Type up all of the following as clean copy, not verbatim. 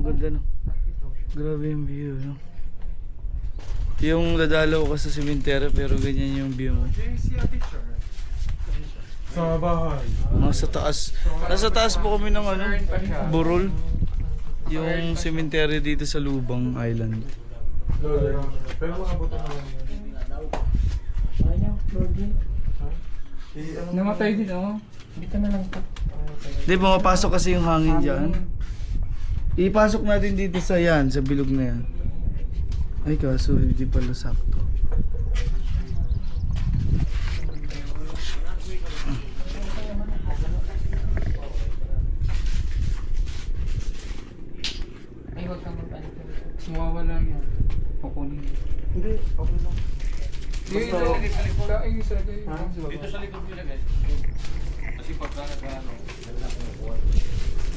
ang ganda no. Grabe yung view no. Yung dadalaw ka sa sementeryo pero ganyan yung view mo. Sa bahay. Nasa taas. Nasa taas po kami ng ano, Burol. Yung sementeryo dito sa Lubang Island. Pero mga buto na lang. Namatay din oh. Dito na lang ito. Hindi, pumapasok kasi yung hangin dyan. Ipasok natin dito sa yan, sa bilog na yan. Ay kaso, hindi pala sakto. Ay, huwag kang magpano. Mawawala yan. Kukunin. Hindi, okay lang. Dito sa likod. Ay, sa likod. Dito sa likod mo ilagay. Kasi pagka nag-ano,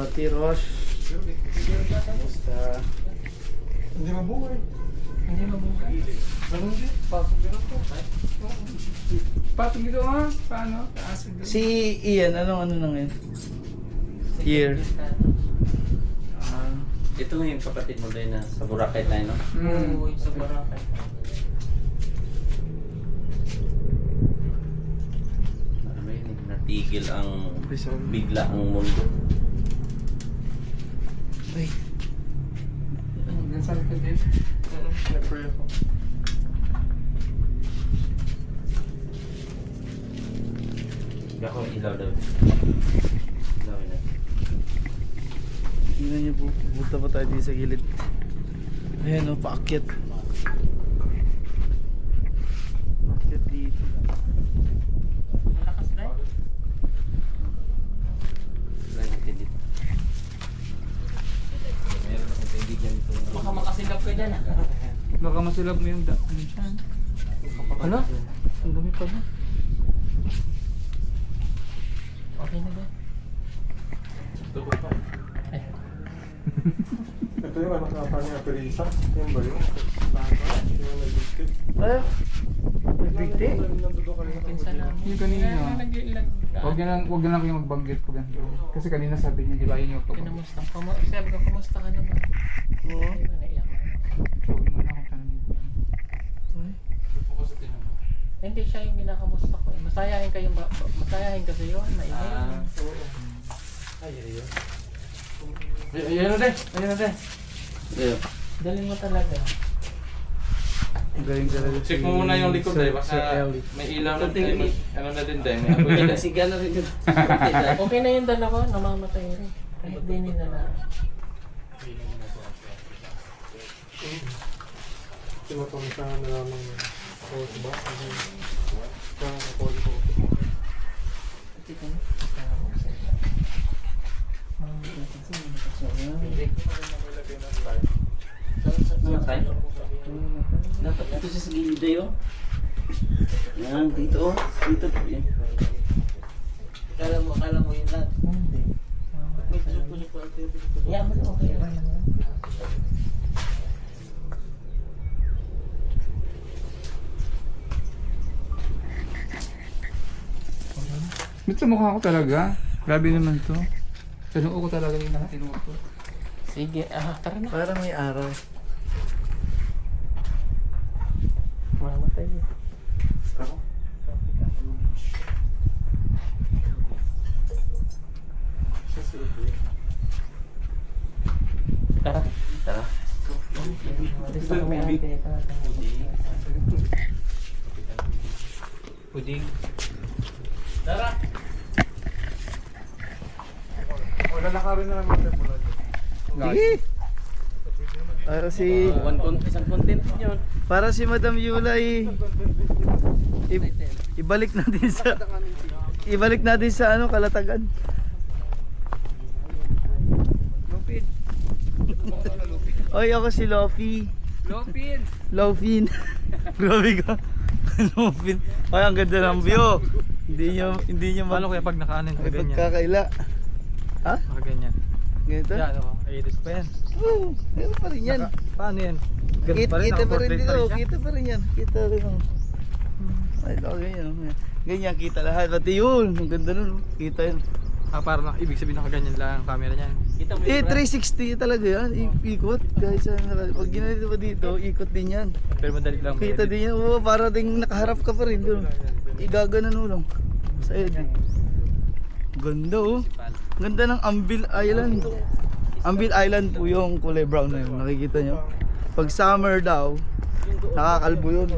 Ate Rosh. Basta. Hindi mabuhay. Hindi mabuhay. Ganun din. Pasok din ako. Patong dito ha? Paano? Taas dito. Si Ian, ano na ngayon? Year. ito yung kapatid mo din na sa Boracay tayo, no? Oo, sa Boracay. Ano yun, natigil ang bigla ang mundo. Ay. Nasaan ka din? Nag-pray ako. Ako ilaw daw. Ilawin natin. Tingnan niyo po, pupunta pa tayo dito sa gilid. Ayan o, paakyat. Paakyat dito. Malakas na eh. Ilawin natin dito. Meron akong kaibigan dito. Baka makasilap ka dyan ah. Baka masilap mo yung dyan. Ano? Ang dumi pa ba? Okay na ba? Tubo pa. Ito yung anak na pa niya, Perisa. Yan ba yun? Yung nag-biscuit. Ay, nagbigti. Nandito kanina. Pinsan namin. Yung kanina. Huwag na lang kayo magbanggit ko ganito. Kasi kanina sabi niya, di ba yun yung pag... Kinamusta? Sabi ko, kumusta ka naman? Oo. Di ba naiyak na? Huwag mo na akong tanong dito. Hindi siya yung kinakamusta ko. Masayahin kayo ba? Masayahin kasi yun. Maingay. Ay, yun. Ayan na din! Ayan na din! Ayun. Galing mo talaga. Ang galing talaga. Check mo muna yung likod eh, baka may ilaw na tayo. Ano na din tayo, may apoy na. Siga na rin yun. Okay na yung dalawa. Namamatay rin. Kahit di nila na. Tinatong sa nalamang coach ba? Sa coach ko. Kasi kung Namatay? Dapat ito siya sa gilid eh, oh. Yan, dito oh. Dito. Yan. akala mo yun lang. Hindi. Yeah, but okay naman naman. Ba't sa mukha ko talaga? Grabe naman to. Sa noo ko talaga yung nakatinuot ko. Sige, tara na. Parang may araw. Mamatay yun. Tara. Tara. Gusto ko may ate. Puding. Tara. O, lalakarin na naman tayo mula dyan. Sige! Para si... Isang content yun. Para si Madam Yula ibalik natin sa... Ibalik natin sa ano, Kalatagan. Lupin! Oy, ako si Lofi. Lupin! Lofin. Grabe ka. Lofin. Ay, ang ganda ng view. Hindi nyo Paano kaya pag nakaanin ka may ganyan? pagkakaila. Ha? Baka ganyan. Ganito? Yan o, edit pa yan. Oo, ganun pa rin yan. Paano yan? Ganun Kita, pa rin, kita pa rin naka-portrait dito, pa rin siya? kita pa rin yan. Kita rin ang... Ay, ganyan. Ganyan, kita lahat. Pati yun, ang ganda nun. Kita yun. Parang ibig sabihin nakaganyan lang ang camera niyan. Kita mo Eh, yung brand? 360 talaga yan. Ikot. Kahit saan pag ginanito pa dito, ikot din yan. Pero madali lang. Kita din yan. Oo, para ding nakaharap ka pa rin doon. Igaganan mo lang. Sa edit. Ganda oh. Ganda ng Anvil Island. Anvil Island po yung kulay brown na yun. Nakikita nyo? Pag summer daw, nakakalbo yun.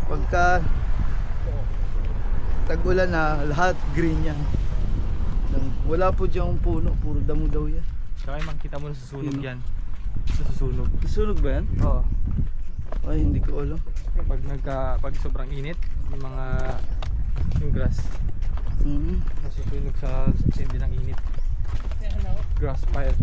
Pagka tag-ulan na, lahat green yan. Wala po diyang puno, puro damo daw yan. Saka makita mo nasusunog Yun. yan. Nasusunog. Susunog ba yan? Oo. Ay, hindi ko alam. Pag sobrang init, yung grass nasusunog sa sindi ng init. Grass fire.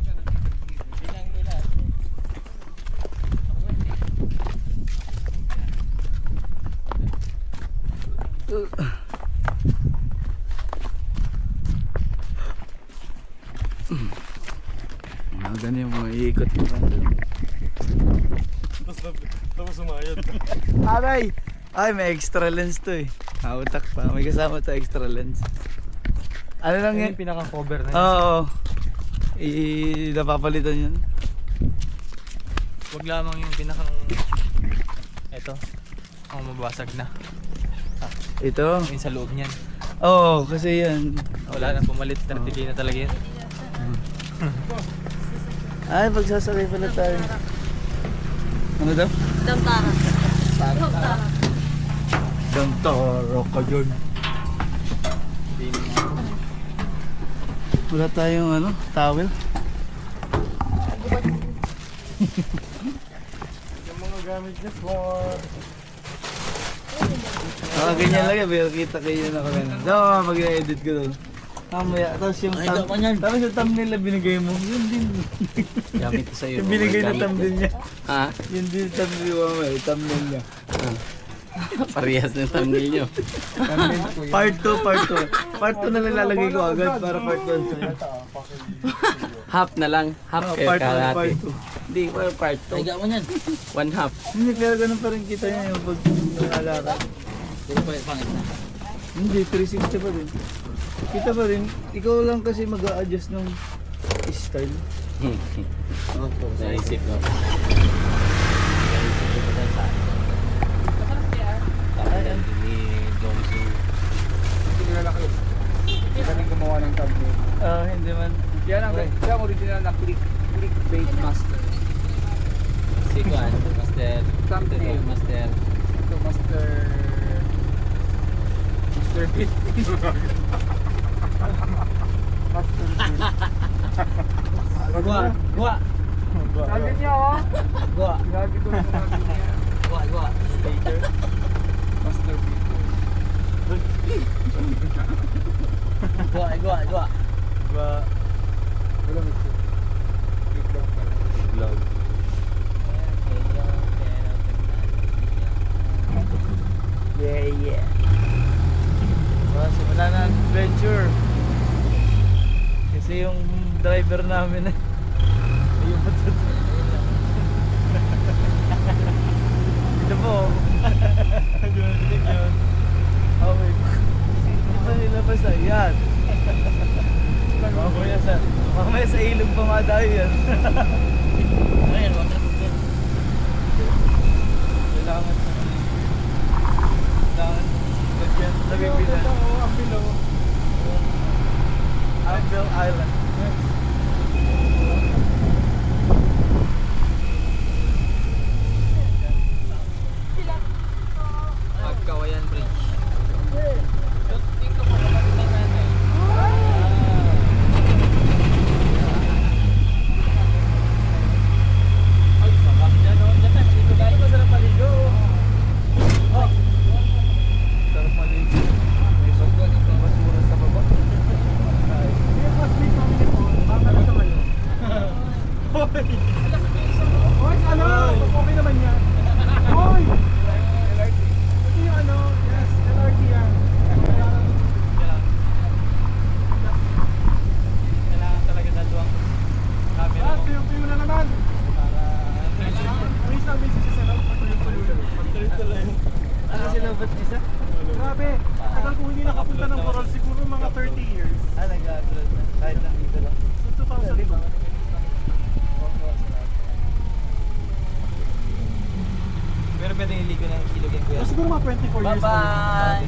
Ganun yung mga iikot ko. Tapos sumayad. Aray! Ay, may extra lens to eh. Utak pa. May kasama to extra lens. Ano lang Yan yan? yung pinaka-cover na yun. Oo. Napapalitan yun. Huwag lamang yung pinakang eto ang mabasag na. Ito? Yung sa loob niyan. Oo, kasi yan. Wala na pumalit, 30k na talaga yan. Ay, pagsasakay pala tayo. Ano daw? Damtara. Damtara ka dyan. Wala tayong ano, towel. Yung mga gamit niya for... Ganyan lang yan, pero kita kayo na ako ganun. Daw, mag-edit ko doon. Mamaya, tapos yung tapos yung thumbnail na binigay mo, yun din. Gamit ko sa'yo. Yung binigay na Gamit ko. thumbnail niya. Ha? Yun din yung thumbnail mo, mamaya, thumbnail niya. Parehas ng thumbnail nyo. Part 2, part 2. Part 2 na lang lalagay ko agad para part 1 sa'yo. Half na lang. Half kayo Part 1, kalahati. part Hindi, part 2. Higa mo yan. One half. 2. Hindi, pero ganun pa rin kita niya yung pag nalalakad. Puro pa yung pangit na. Hindi, 360 pa rin. Kita pa rin, ikaw lang kasi mag-a-adjust ng style. Naisip ko. Kaya ni Jongsu. Hindi kilala kayo. Hindi ka rin gumawa ng thumbnail. Hindi man. Yan ang original na clickbait master. Si Kuan, Master. Thumbnail. Master. Ito master... Master Beat. Master Beat. Gua. Gua. Sabi niya oh. Gua. Sabi ko yung sabi niya. Gua. Gua. Stager. Master Beat. Gua. Gua. Gua. Wala mo ito. Click lang pala. Vlog. Yeah. Wala na ang adventure. Kasi yung driver namin ayun pa ito. Ito po. Dinig yun. Okay. Hindi pa nilabas na yan. Mamaya sa ilog pa madayo yan. Ayan, waterproof. Kailangan lagyan lagay bilan. Anvil Island. Magkawayan Bridge. Sarap maligo. May mas mura sa baba. Hoy, ano? Okay naman yan. Hoy! Ito yung ano, yes, LRT yan. Kailangan talaga dalawang camera Ah, mo. tuyo-tuyo na naman. May sabi siya sa loob, tuyo-tuyo na. Ano sila ba't isa? Grabe, tagal ko hindi nakapunta ng Coral, siguro mga 30 years. Nag-upload na. Kahit nakita lang. Siguro mga 24 years. Bye-bye!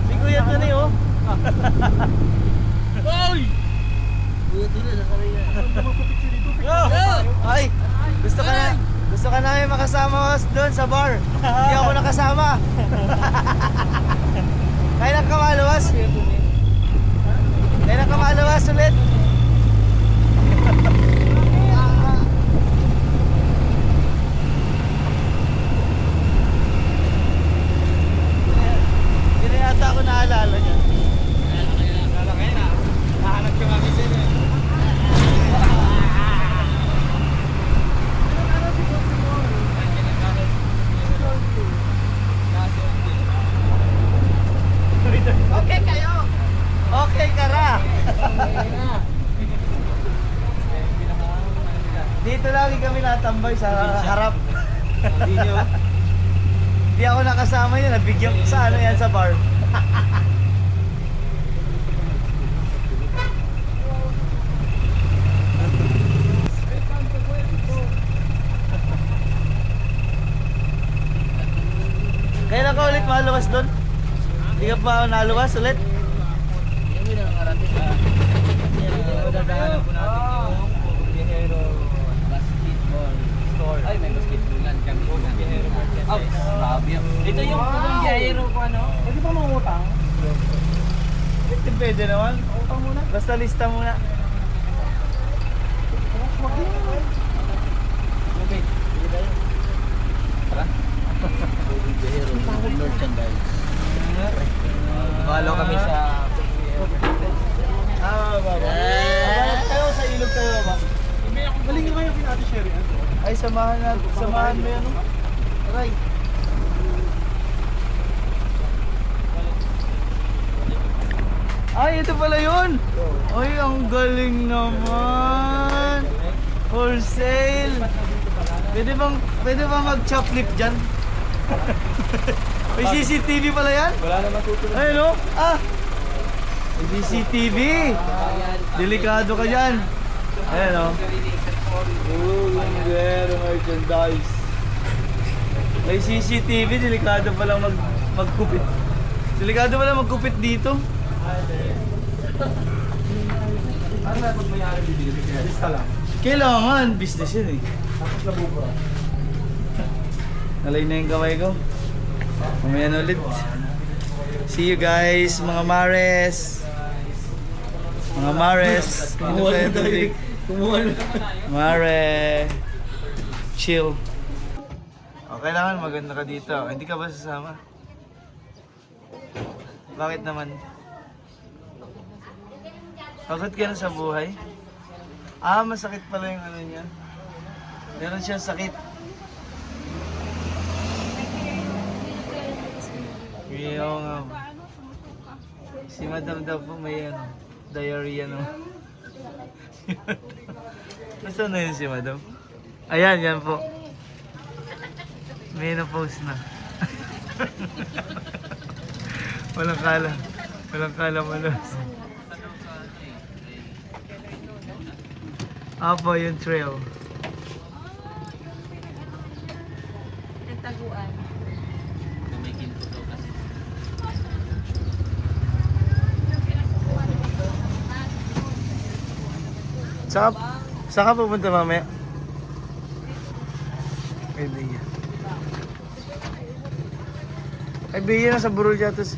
Si Kuya Tony, oh. Ay, gusto ka namin makasama doon sa bar. Hindi ako nakasama. Kailan ka maluwas? Kailan ka maluwas ulit? Hindi na yata ako naalala niya. Nahanap ka kami sila. Okay kayo. Okay ka ra. Dito lagi kami natambay sa harap. Hindi ako nakasama niya, nabigyan ko sa ano yan sa bar. Kailan ka ulit maluwas doon? Hindi ka pa naluwas ulit? Dadaanan po natin yung Biyahero Basketball Store. Ay, may basketballan kami. Biyahero Merchandise. Grabe yan. Ito yung Biyahero ko ano? Pwede pa mangutang? Pwede naman. Utang muna. Basta lista muna. Wag yun. Okay. Tara. Biyahero Merchandise. Follow kami sa Baba. Kayo sa ilog kayo ba? Galing nga kayo pinati Sherry. Ay, samahan mo yan. Aray. Ay, ito pala yun. Ay, ang galing naman. Wholesale. Pwede bang mag-choplip dyan? May CCTV pala yan? Wala na matutulog. Ayun o. Ah! May CCTV. Delikado ka dyan. Ayun o. Yung Biyahero Merchandise. May CCTV. Delikado palang magkupit. Delikado palang magkupit dito. Ano na pag mayari bibili? Lista lang. Kailangan. Business yun eh. Tapos nabubura. Nalay na yung kamay ko. Kumayan ulit. See you guys, mga Mares. Mga Mares. Kumuha na tayo. Kumuha na. Mare. Chill. O, kailangan maganda ka dito. Hindi ka ba sasama? Bakit naman? Pagod ka na sa buhay? Ah, masakit pala yung ano niya. Meron siyang sakit. Iyo nga. Si Madam daw po may ano, diarrhea naman. Nasaan na yun si Madam? Ayan, yan po. Menopause na. Walang kala. Walang kala malos. Apo yung trail. Nagtaguan. may kinto daw kasi. Saan ka pupunta mamaya? Kay Bea. Kay Bea na sa Burol Jatos.